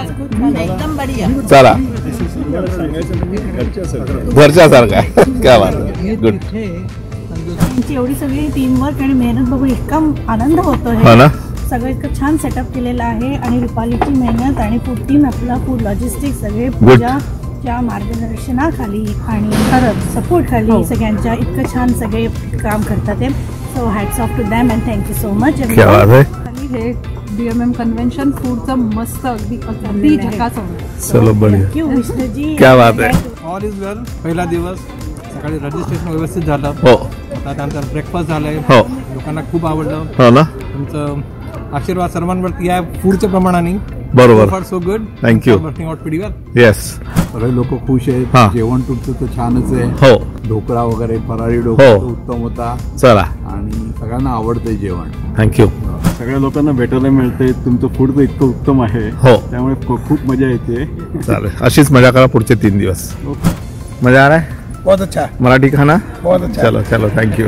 एकदम बढ़िया. चला घरच्यासारखा क्या बात आहे. गुड. त्यांची एवढी सगळी टीमवर्क आणि मेहनत बघून इतका आनंद होतो. हो ना. सगळं इतकं छान सेटअप केलेलं आहे आणि रुपालीची मेहनत आणि फूड टीम आपला फूड लॉजिस्टिक्स सगळे पूजाच्या मार्गदर्शनाखाली आणि खरंच सपोर्ट खाली सगळ्यांच्या इतकं छान सगळे काम करतात. So hats off to them and thank you so much. हे BMM कन्व्हेन्शन फूडचं मस्त अगदी झकास होतं. चलो बढ़िया. विष्णूजी क्या बात आहे. ऑल इज वेल. पहिला दिवस सकाळी रजिस्ट्रेशन व्यवस्थित झालं. हो. त्यानंतर ब्रेकफास्ट झालाय. हो. लोकांना खूप आवडलं. हो ना. तुमचं आशीर्वाद सर्वांवरती आहे फूडच्या प्रमाणाने. बरोबर. So good. Thank you. Working out pretty well. Yes. सगळे लोक खुश आहेत. जेवण तुमचं तर छानच आहे. हो. ढोकळा वगैरे फराळी ढोकळा उत्तम होता. चला. आणि सगळ्यांना आवडतंय जेवण. थँक्यू. सगळ्या लोकांना भेटायला मिळतंय. तुमचं फूड तर इतकं उत्तम आहे. हो. त्यामुळे खूप मजा येते. चालेल अशीच मजा करा पुढचे 3 दिवस. मजा आ रहा है. बहुत अच्छा. मराठी खाना बहुत अच्छा. चलो चलो थँक्यू.